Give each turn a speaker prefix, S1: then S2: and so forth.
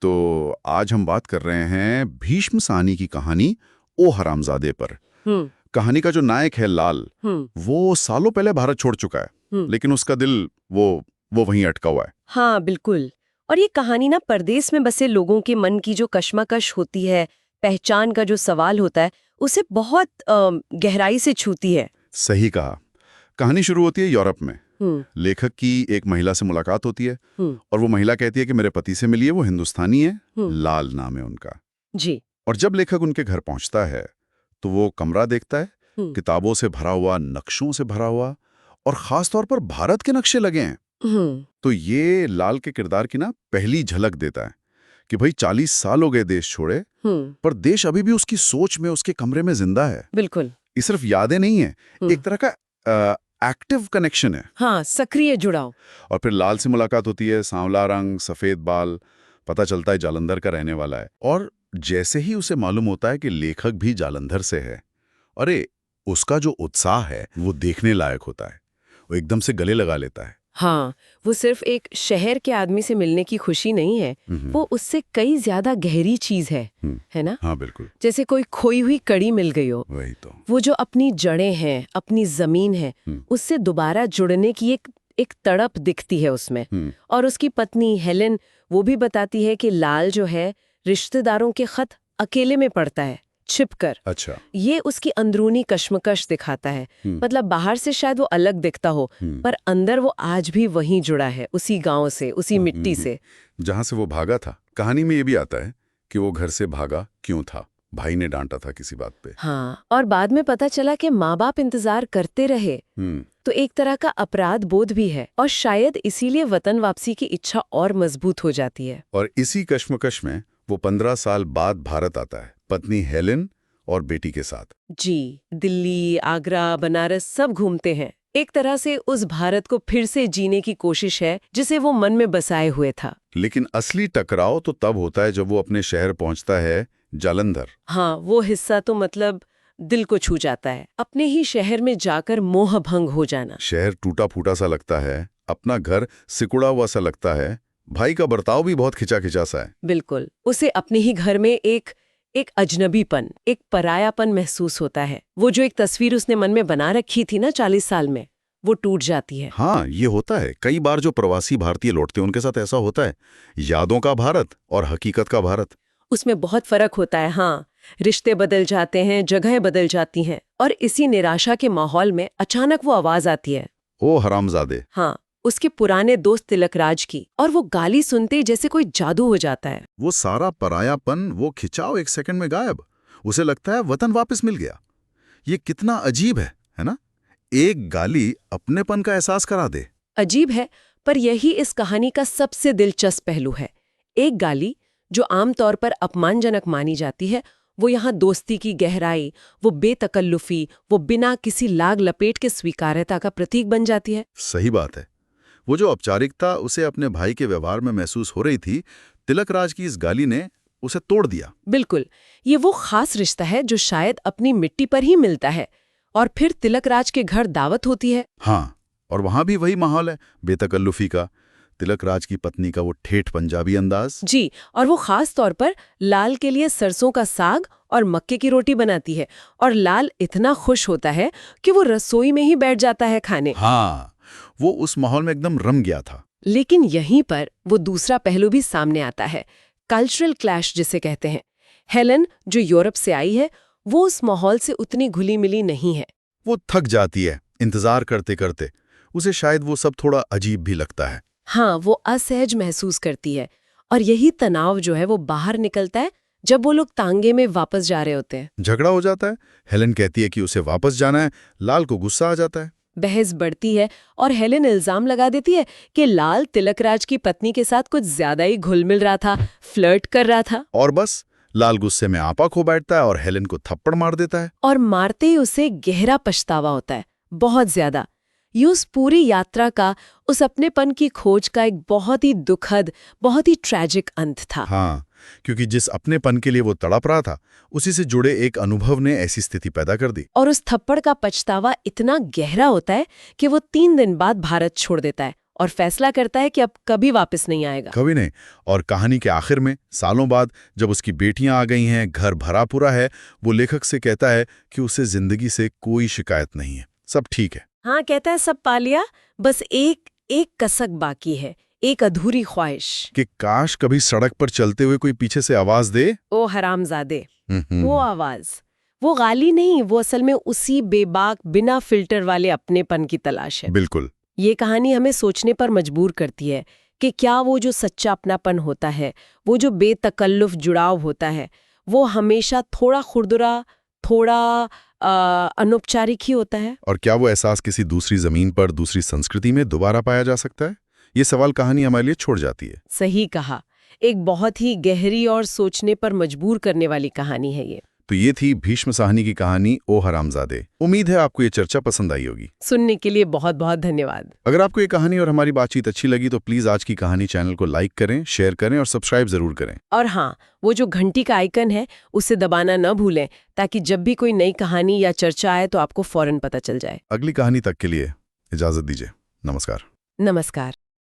S1: तो आज हम बात कर रहे हैं भीष्म साहनी की कहानी ओ हरामजादे पर। कहानी का जो नायक है लाल, वो सालों पहले भारत छोड़ चुका है, लेकिन उसका दिल वो वहीं अटका हुआ है।
S2: हाँ बिल्कुल। और ये कहानी ना परदेश में बसे लोगों के मन की जो कश्मकश होती है, पहचान का जो सवाल होता है, उसे बहुत गहराई से छूती है।
S1: सही कहा। कहानी शुरू होती है यूरोप में। लेखक की एक महिला से मुलाकात होती है और वो महिला कहती है कि मेरे पति से मिलिए, वो हिंदुस्तानी है, लाल नाम है उनका।
S2: जी।
S1: और जब लेखक उनके घर पहुंचता है तो वो कमरा देखता है, किताबों से भरा हुआ, नक्शों से भरा हुआ, और खास तौर पर भारत के नक्शे लगे हैं। तो ये लाल के किरदार की ना पहली झलक देता है कि भाई 40 साल हो गए देश छोड़े, पर देश अभी भी उसकी सोच में, उसके कमरे में जिंदा है।
S2: बिल्कुल।
S1: ये सिर्फ यादें नहीं है, एक तरह का एक्टिव कनेक्शन है।
S2: हाँ, सक्रिय जुड़ाव।
S1: और फिर लाल से मुलाकात होती है, सांवला रंग, सफेद बाल, पता चलता है जालंधर का रहने वाला है। और जैसे ही उसे मालूम होता है कि लेखक भी जालंधर से है, अरे उसका जो उत्साह है वो देखने लायक होता है। वो एकदम से गले लगा लेता है।
S2: हाँ, वो सिर्फ एक शहर के आदमी से मिलने की खुशी नहीं है, वो उससे कई ज्यादा गहरी चीज है ना?
S1: हाँ बिल्कुल।
S2: जैसे कोई खोई हुई कड़ी मिल गई हो।
S1: वही तो।
S2: वो जो अपनी जड़ें हैं, अपनी जमीन है, उससे दोबारा जुड़ने की एक तड़प दिखती है उसमें। और उसकी पत्नी हेलेन वो भी बताती है कि लाल जो है रिश्तेदारों के खत अकेले में पढ़ता है, छिपकर।
S1: अच्छा।
S2: ये उसकी अंदरूनी कश्मकश दिखाता है। मतलब बाहर से शायद वो अलग दिखता हो, पर अंदर वो आज भी वहीं जुड़ा है, उसी गांव से, उसी मिट्टी से,
S1: जहां से वो भागा था। कहानी में ये भी आता है कि वो घर से भागा क्यों था, भाई ने डांटा था किसी बात पे।
S2: हाँ, और बाद में पता चला कि माँ बाप इंतजार करते रहे। तो एक तरह का अपराध बोध भी है, और शायद इसीलिए वतन वापसी की इच्छा और मजबूत हो जाती है।
S1: और इसी कश्मकश में वो 15 साल बाद भारत आता है, पत्नी हेलेन और बेटी के साथ।
S2: जी, दिल्ली, आगरा, बनारस सब घूमते हैं। एक तरह से उस भारत को फिर से जीने की कोशिश है जिसे वो मन में बसाए हुए था।
S1: लेकिन असली टकराव तो तब होता है जब वो अपने शहर पहुंचता है, जालंधर।
S2: हाँ, वो हिस्सा तो मतलब दिल को छू जाता है। अपने ही शहर में जाकर मोह भंग हो जाना।
S1: शहर टूटा फूटा सा लगता है, अपना घर सिकुड़ा हुआ सा लगता है, भाई का बर्ताव भी बहुत खिंचा खिंचा सा है।
S2: बिल्कुल। उसे अपने ही घर में एक अजनबीपन, एक परायापन महसूस होता है। वो जो एक तस्वीर उसने मन में बना रखी थी ना 40 साल में, वो टूट जाती है।
S1: हाँ, ये होता है। कई बार जो प्रवासी भारतीय लौटते हैं उनके साथ ऐसा होता है, यादों का भारत और हकीकत का भारत,
S2: उसमें बहुत फर्क होता है। हाँ, रिश्ते बदल जाते हैं, जगहें बदल जाती हैं, और इसी निराशा के माहौल में अचानक वो आवाज आती है,
S1: ओ हरामजादे।
S2: हाँ, उसके पुराने दोस्त तिलकराज की, और वो गाली सुनते ही जैसे कोई जादू हो जाता है।
S1: वो सारा परायापन, वो खिंचाव एक सेकंड में गायब। उसे लगता है वतन वापस मिल गया। ये कितना अजीब है ना? एक गाली अपनेपन का एहसास करा दे।
S2: अजीब है, पर यही इस कहानी का सबसे दिलचस्प पहलू है। एक गाली जो आमतौर पर अपमानजनक मानी जाती है, वो यहाँ दोस्ती की गहराई, वो बेतकल्लुफी, वो बिना किसी लाग लपेट के स्वीकार्यता का प्रतीक बन जाती है।
S1: सही बात है। वो जो औपचारिकता उसे अपने भाई के व्यवहार में महसूस हो रही थी, तिलकराज की इस गाली ने उसे तोड़ दिया।
S2: बिल्कुल। ये वो खास रिश्ता है जो शायद अपनी मिट्टी पर ही मिलता है। और फिर तिलकराज के घर दावत होती है।
S1: हाँ, और वहां भी वही माहौल है, बेतकल्लुफी का। तिलकराज की पत्नी का वो ठेठ पंजाबी अंदाज।
S2: जी, और वो खास तौर पर लाल के लिए सरसों का साग और मक्के की रोटी बनाती है, और लाल इतना खुश होता है कि वो रसोई में ही बैठ जाता है खाने।
S1: हाँ, वो उस माहौल में एकदम रम गया था।
S2: लेकिन यहीं पर वो दूसरा पहलू भी सामने आता है, कल्चरल क्लैश जिसे कहते हैं। हेलेन जो यूरोप से आई है, वो उस माहौल से उतनी घुली मिली नहीं है।
S1: वो थक जाती है इंतजार करते करते। उसे शायद वो सब थोड़ा अजीब भी लगता है।
S2: हाँ, वो असहज महसूस करती है, और यही तनाव जो है वो बाहर निकलता है जब वो लोग तांगे में वापस जा रहे होते हैं।
S1: झगड़ा हो जाता है। हेलेन कहती है कि उसे वापस जाना है। लाल को गुस्सा आ जाता है।
S2: बहस बढ़ती है, और हेलेन इल्जाम लगा देती है कि लाल तिलकराज की पत्नी के साथ कुछ ज्यादा ही घुल मिल रहा था, फ्लर्ट कर रहा था।
S1: और बस लाल गुस्से में आपा खो बैठता है और हेलेन को थप्पड़ मार देता है।
S2: और मारते ही उसे गहरा पछतावा होता है, बहुत ज्यादा। ये उस पूरी यात्रा का, उस अपनेपन की खोज का एक बहुत ही दुखद, बहुत ही ट्रैजिक अंत था।
S1: हाँ, क्योंकि जिस अपनेपन के लिए वो तड़प रहा था, उसी से जुड़े एक अनुभव ने ऐसी स्थिति पैदा कर दी।
S2: और उस थप्पड़ का पछतावा इतना गहरा होता है कि वो 3 दिन बाद भारत छोड़ देता है और फैसला करता है कि अब कभी वापस नहीं आएगा।
S1: कभी नहीं। और कहानी के आखिर में सालों बाद जब उसकी बेटियां आ गई हैं, घर भरा पूरा है, वो लेखक से कहता है कि उसे जिंदगी से कोई शिकायत नहीं है, सब ठीक है।
S2: हाँ, कहता है सब पा लिया, बस एक कसक बाकी है, एक अधूरी ख्वाहिश
S1: कि काश कभी सड़क पर चलते हुए कोई पीछे से आवाज दे,
S2: ओ हरामजादे। वो आवाज, वो गाली नहीं, वो असल में उसी बेबाक बिना फिल्टर वाले अपनेपन की तलाश है।
S1: बिल्कुल।
S2: ये कहानी हमें सोचने पर मजबूर करती है कि क्या वो जो सच्चा अपनापन होता है, वो जो बेतकल्लुफ जुड़ाव होता है, वो हमेशा थोड़ा खुरदुरा, थोड़ा अनौपचारिक ही होता है?
S1: और क्या वो एहसास किसी दूसरी जमीन पर, दूसरी संस्कृति में दोबारा पाया जा सकता है? ये सवाल कहानी हमारे लिए छोड़ जाती है।
S2: सही कहा, एक बहुत ही गहरी और सोचने पर मजबूर करने वाली कहानी है ये।
S1: तो ये थी भीष्म साहनी की कहानी ओ हरामजादे। उम्मीद है आपको ये चर्चा पसंद आई होगी।
S2: सुनने के लिए बहुत बहुत धन्यवाद।
S1: अगर आपको ये कहानी और हमारी बातचीत अच्छी लगी तो प्लीज आज की कहानी चैनल को लाइक करें, शेयर करें और सब्सक्राइब जरूर करें।
S2: और हाँ, वो जो घंटी का आइकन है उसे दबाना न भूलें, ताकि जब भी कोई नई कहानी या चर्चा आए तो आपको फौरन पता चल जाए।
S1: अगली कहानी तक के लिए इजाजत दीजिए। नमस्कार।
S2: नमस्कार।